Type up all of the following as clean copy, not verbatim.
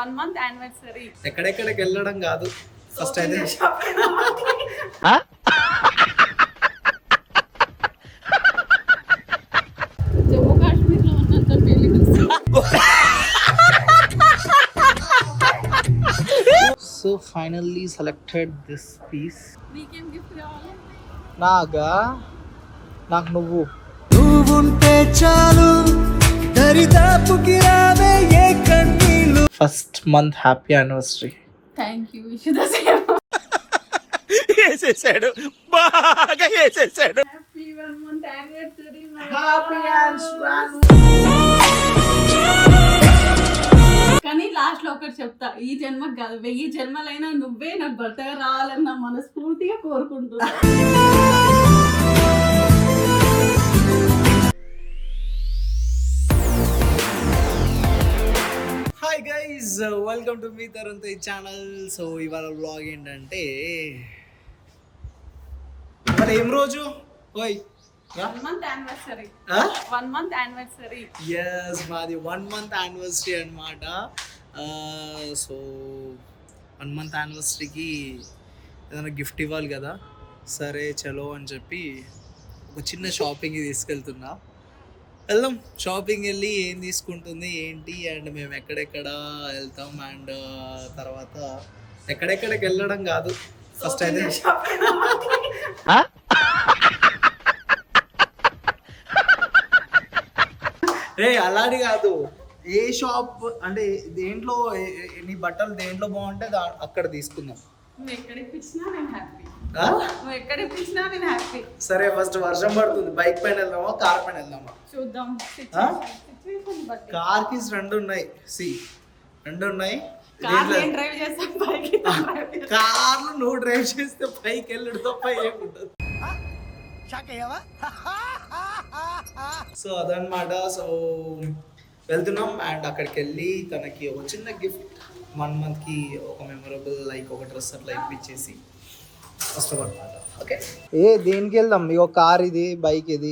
1 month anniversary. ఎక్కడెక్కడికి వెళ్ళడం కాదు ఫస్ట్ అయితే జమ్మూ కాశ్మీర్ లో ఉన్నంత feeling. So finally selected this piece. నీకేం గిఫ్ట్ కావాలి? నాకు నువ్వుంటే చాలు దరిదాపుకి రావే ఏ కన్నీళ్ళు. First month happy anniversary. Thank you. Wish the same. వేసేసాడు, బాగా వేసేసాడు. Happy 1 month anniversary. Happy anniversary. కానీ లాస్ట్ లో ఒకటి చెప్తా, ఈ జన్మకు కాదు 1000 జన్మలైనా నువ్వే నాకు భర్తగా రావాలని నా మనస్ఫూర్తిగా కోరుకుంటున్నా. Hi guys, welcome to me Tarun Tej channel. So ఇవాళ వ్లాగ్ ఏంటంటే, ఇవాళ ఏం రోజు? ఓయ్ 1 month anniversary. 1 month anniversary. Yes, మాది 1 month యానివర్సరీ అనమాట. సో 1 month యానివర్సరీకి ఏదైనా గిఫ్ట్ ఇవ్వాలి కదా, సరే చలో అని చెప్పి ఒక చిన్న షాపింగ్కి తీసుకెళ్తున్నా. వెళ్దాం, షాపింగ్ వెళ్ళి ఏం తీసుకుంటుంది ఏంటి అండ్ మేము ఎక్కడెక్కడ వెళ్తాం అండ్ తర్వాత ఎక్కడెక్కడికి వెళ్ళడం కాదు ఫస్ట్ అయితే రే అలాంటి కాదు, ఏ షాప్ అంటే దేంట్లో నీ బట్టలు దేంట్లో బాగుంటే అక్కడ తీసుకుందాం. నువ్వు ఎక్కడ ఇప్పించినా నేను హ్యాపీ. సరే, ఫస్ట్ వర్షం పడుతుంది, బైక్ పైన వెళ్దామా కార్ పైన వెళ్దామా చూద్దాం. కార్ కి రెండు ఉన్నాయి, డ్రైవ్ చేస్తాం. కార్లు నువ్వు డ్రైవ్ చేస్తే పైకి వెళ్ళడు తప్ప ఏముంటది. సో అదనమాట. సో వెళ్తున్నాం అండ్ అక్కడికి వెళ్ళి తనకి ఒక చిన్న గిఫ్ట్ 1 month కి ఒక మెమొరబుల్ లైక్ ఒక డ్రెస్ అట్లా ఇప్పించేసి వస్తాం అనమాట. ఓకే, దేనికి వెళ్దాం? ఇగో కార్ ఇది, బైక్ ఇది,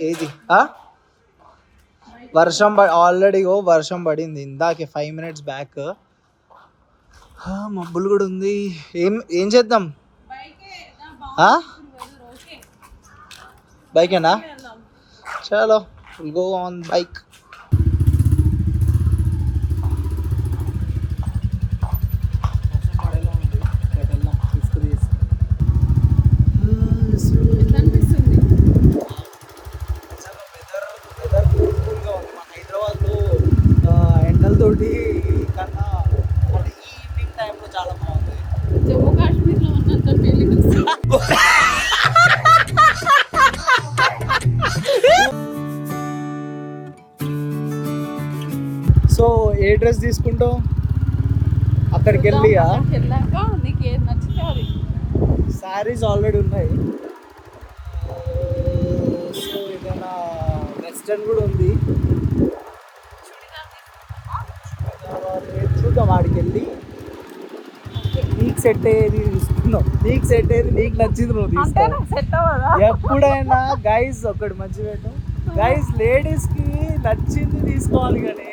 ఏది వర్షం ఆల్రెడీ వర్షం పడింది ఇందాకే 5 minutes బ్యాక్. మబ్బులు కూడా ఉంది. ఏం చేద్దాం? బైకేనా? చలో, విల్ గో ఆన్ బైక్. ఎండలతోటి కన్నా ఈవినింగ్ టైంలో చాలా బాగుంది. జమ్మూ కాశ్మీర్ లో ఉన్నంత ఫీలింగ్. సో ఏ డ్రెస్ తీసుకుంటావు? అక్కడికి వెళ్ళాక నీకు ఏది నచ్చితే అది. శారీస్ ఆల్రెడీ ఉన్నాయి. సో ఏదైనా వెస్టర్న్ కూడా ఉంది, చూద్దాం. వాడికి వెళ్ళి నీకు సెట్ అయ్యేది తీసుకున్నావు, నీకు నచ్చింది నువ్వు తీసుకో. ఎప్పుడైనా గైస్ ఒకటి మంచి పెట్టు, గైస్ లేడీస్ కి నచ్చింది తీసుకోవాలి కానీ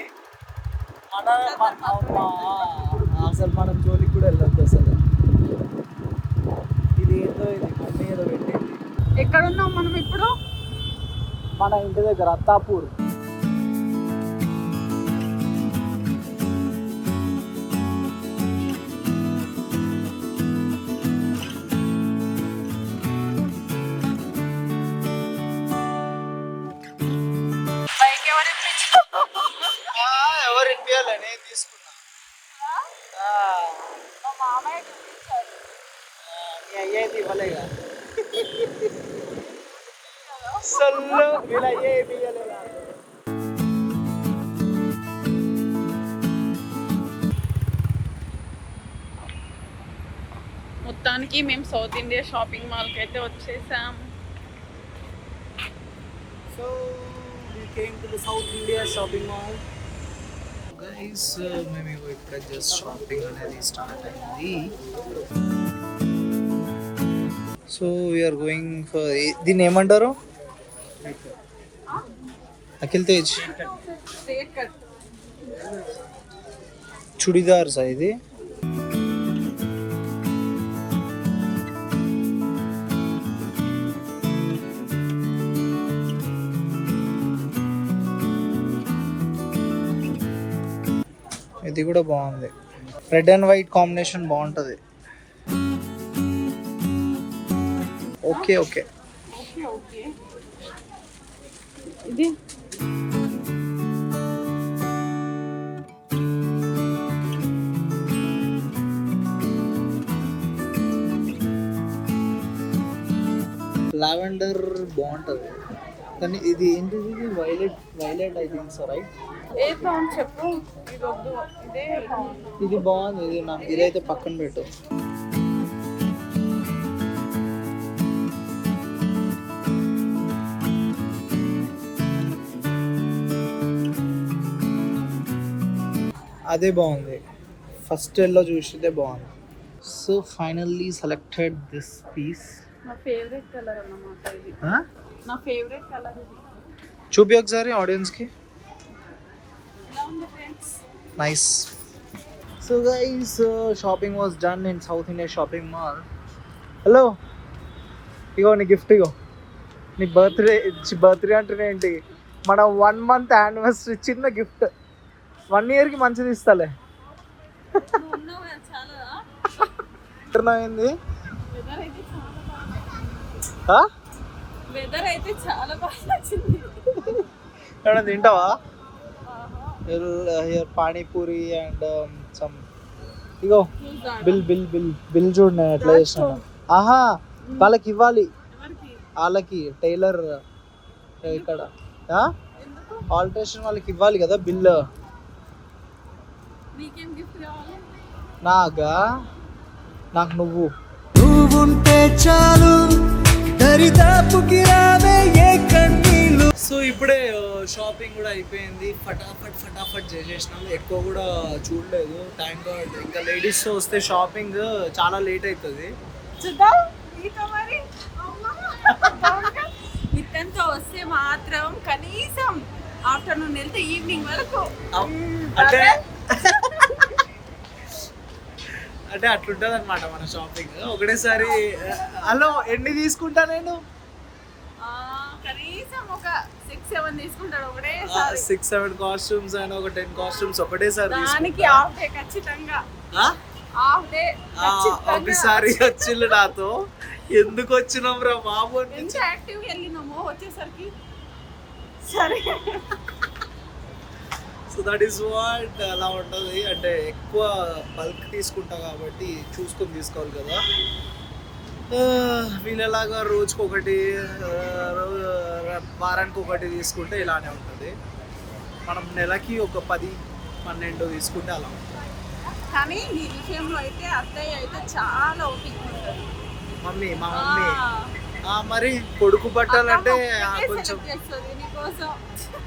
అసలు మనం జోలికి కూడా వెళ్ళొద్దు. అసలు ఇది ఏంటో, ఇది మమ్మీ ఏదో పెట్టింది. ఎక్కడ ఉన్నాం మనం ఇప్పుడు? మన ఇంటి దగ్గర అత్తాపూర్. ఎవరు ఇప్పియాలి? నేను తీసుకున్నా. మీ అయ్యేది ఇవ్వలేగా, సొల్లు వీళ్ళ అయ్యే ఇవ్వలేగా. మొత్తానికి మేము సౌత్ ఇండియా షాపింగ్ మాల్కి అయితే వచ్చేసాం. So we came to the South India shopping mall. Guys, మేము ఇప్పుడే జస్ట్ షాపింగ్ అనేది స్టార్ట్ అయింది. సో వీఆర్ గోయింగ్ ఫర్, దీన్ని ఏమంటారు? అఖిల్ తేజ్ చుడిదార్సా ఇది? ఇది కూడా బాగుంది, రెడ్ అండ్ వైట్ కాంబినేషన్ బాగుంటుంది. Okay okay okay okay. ఇది లావెండర్ బాగుంటుంది, కానీ ఇది ఏంటిది? ఇది violet I think so, right? ఏ బాగుంది చెప్పు. ఇది వద్దు, ఇదే బాగుంది. ఇది బాగుంది, ఇది నాకు ఇదైతే పక్కన పెట్టు. అదే బాగుంది, ఫస్ట్ ఎల్లో చూసితే బాగుంది. So finally selected this piece. నా ఫేవరెట్ కలర్ అన్నమాట ఇది. నా ఫేవరెట్ కలర్ ఇది. చూపి ఒకసారి ఆడియన్స్కి. ఎలా ఉంది friends? Nice. So guys, shopping was done in South India shopping mall. Hello, ఇగో నీ గిఫ్ట్. ఇగో నీ బర్త్డే అంటే ఏంటి, మన 1 month యానివర్సరీ చిన్న గిఫ్ట్. 1 yearకి మంచిది ఇస్తాలే. ఏంది వెదర్ అయితే చాలా బాగా నచ్చింది. ఏమన్నా తింటావా? Panipuri and some. Ego bill చూడు నేను ఎట్లా చేసినాను. ఆహా, వాళ్ళకి ఇవ్వాలి, వాళ్ళకి టైలర్ ఇక్కడ ఆల్టరేషన్ వాళ్ళకి ఇవ్వాలి కదా బిల్. నాకు నువ్వుంటే చాలు, సో ఇప్పుడే షాపింగ్ కూడా అయిపోయింది, ఫటాఫట్ చేసేసినాం. ఎక్కువ కూడా చూడలేదు, థ్యాంక్ గాడ్. ఇంకా లేడీస్తో వస్తే షాపింగ్ చాలా లేట్ అవుతుంది. నిత్యంతో వస్తే మాత్రం కనీసం ఆఫ్టర్నూన్ వెళ్తే ఈవినింగ్ వరకు అంటే అట్లుంటుంది అనమాట మన షాపింగ్. ఒకటేసారి హలో ఎన్ని తీసుకుంటా నేను? కనీసం ఒక 6-7 తీసుకుంటాడు ఒకటేసారి. 6-7 కాస్ట్యూమ్స్ అయినా ఒక 10 కాస్ట్యూమ్స్ ఒకటేసారి. దానికి హాఫ్ డే ఖచ్చితంగా, హాఫ్ డే ఒకసారి వచ్చిళ్ళు నాతో, ఎందుకు వచ్చినాం రా బాబు అని. ఎంత యాక్టివ్గా వెళ్ళినామో వచ్చేసరికి. సరే, సో దట్ ఈస్ వాట్. అలా ఉంటుంది, అంటే ఎక్కువ బల్క్ తీసుకుంటా కాబట్టి చూసుకొని తీసుకోవాలి కదా. వీళ్ళలాగా రోజుకి ఒకటి, వారానికి ఒకటి తీసుకుంటే ఇలానే ఉంటుంది. మనం నెలకి ఒక 10-12 తీసుకుంటే అలా ఉంటుంది. కానీ ఈ విషయంలో అయితే అత్తయ్య అయితే చాలా ఓపిక ఉంటుంది. మా మమ్మీ మరి కొడుకు బట్టాలంటే కొంచెం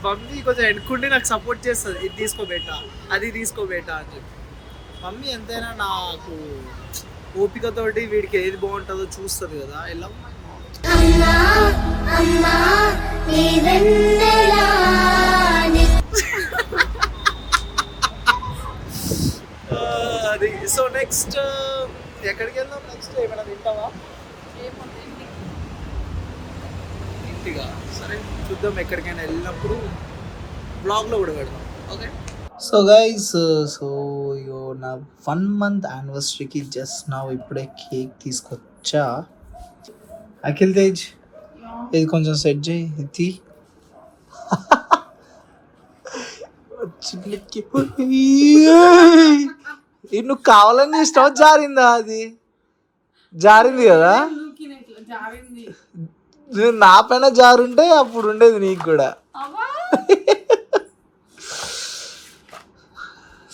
మమ్మీ కొంచెం ఎన్నుకుంటే నాకు సపోర్ట్ చేస్తుంది. ఇది తీసుకోబెట్టా, అది తీసుకోబెట్టా అని చెప్పి. మమ్మీ ఎంతైనా నాకు ఓపికతోటి వీడికి ఏది బాగుంటుందో చూస్తుంది కదా. ఇలా అది. సో నెక్స్ట్ ఎక్కడికి వెళ్దాం? నెక్స్ట్ ఏమైనా తింటావా? ఇంటిగా? సరే చూద్దాం, ఎక్కడికైనా వెళ్ళినప్పుడు బ్లాగ్లో కూడా పెడదాం. ఓకే. సో గైస్, సో నా 1 month యానివర్సరీకి జస్ట్ నా ఇప్పుడే కేక్ తీసుకొచ్చా. అఖిల్ తేజ్, ఇది కొంచెం సెట్ చేయి. ఇది నువ్వు కావాలని చేసినావు, జారిందా? అది జారింది కదా, నా పైన జారుంటే అప్పుడు ఉండేది నీకు కూడా.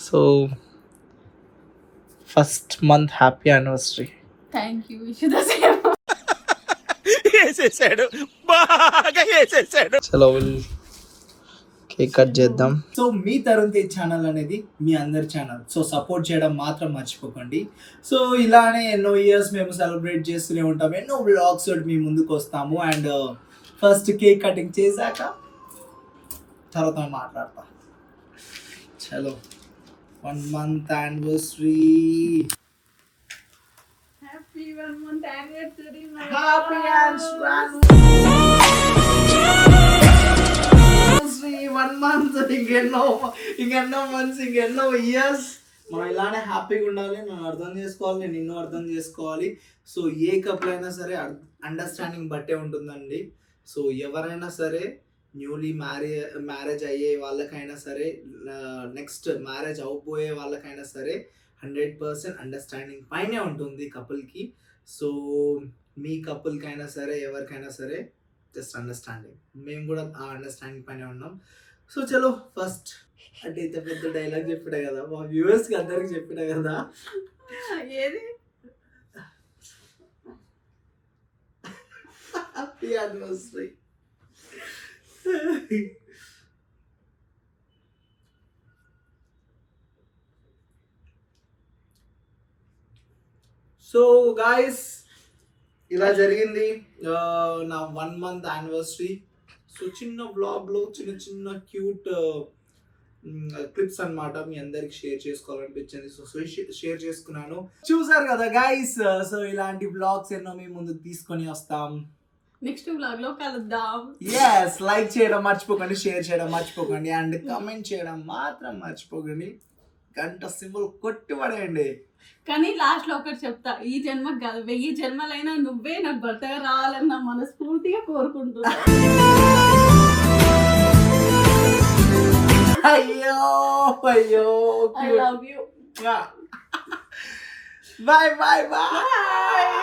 So 1st month happy anniversary. Thank you. వేసేసాడు, బాగా వేసేసాడు. చలో కేక్ కట్ చేద్దాం. సో మీ తరుణ్ తేజ్ ఛానల్ అనేది మీ అందరి ఛానల్, సో సపోర్ట్ చేయడం మాత్రం మర్చిపోకండి. సో ఇలానే ఎన్నో ఇయర్స్ మేము సెలబ్రేట్ చేస్తూనే ఉంటాము, ఎన్నో వ్లాగ్స్ తోటి మీ ముందుకు వస్తాము. అండ్ ఫస్ట్ కేక్ కటింగ్ చేశాక తర్వాత మాట్లాడతా. చలో 1 month anniversary. Happy 1 month anniversary Happy anniversary. 1 month. ఇంకెన్నో మంత్స్, ఇంకెన్నో ఇయర్స్ మనం ఇలానే హ్యాపీగా ఉండాలి. నన్ను అర్థం చేసుకోవాలి, నేను నిన్ను అర్థం చేసుకోవాలి. సో ఏ కపుల్ అయినా సరే అండర్స్టాండింగ్ బట్టే ఉంటుందండి. సో ఎవరైనా సరే న్యూలీ మ్యారేజ్ అయ్యే వాళ్ళకైనా సరే, నెక్స్ట్ మ్యారేజ్ అవబోయే వాళ్ళకైనా సరే 100% అండర్స్టాండింగ్ పైనే ఉంటుంది కపుల్కి. సో మీ కపుల్కైనా సరే ఎవరికైనా సరే జస్ట్ అండర్స్టాండింగ్. మేము కూడా ఆ అండర్స్టాండింగ్ పైనే ఉన్నాం. సో చలో ఫస్ట్ అంటే ఇంత పెద్ద డైలాగ్ చెప్పినా కదా, మా వ్యూవర్స్కి అందరికి చెప్పినా కదా. ఏది హ్యాపీ యానివర్సరీ. సో గాయస్ ఇలా జరిగింది నా 1 month యానివర్సరీ. సో చిన్న వ్లాగ్లో చిన్న చిన్న క్యూట్ క్లిప్స్ అన్నమాట మీ అందరికి షేర్ చేసుకోవాలనిపించింది. సో షేర్ చేసుకున్నాను. చూసారు కదా గైస్. సో ఇలాంటి వ్లాగ్స్ ఎన్నో మీ ముందుకు తీసుకొని వస్తాం. నెక్స్ట్ వ్లాగ్ లో కలుద్దాం. yes, లైక్ చేయడం మర్చిపోకండి, షేర్ చేయడం మర్చిపోకండి, అండ్ కమెంట్ చేయడం మాత్రం మర్చిపోకండి. గంట సింబల్ కొట్టి పడేయండి. కానీ లాస్ట్ లో ఒకటి చెప్తా, ఈ జన్మకు కాదు 1000 జన్మలైనా నువ్వే నాకు భర్తగా రావాలని నా మనస్ఫూర్తిగా కోరుకుంటున్నా. అయ్యో అయ్యో, I love you. bye bye bye.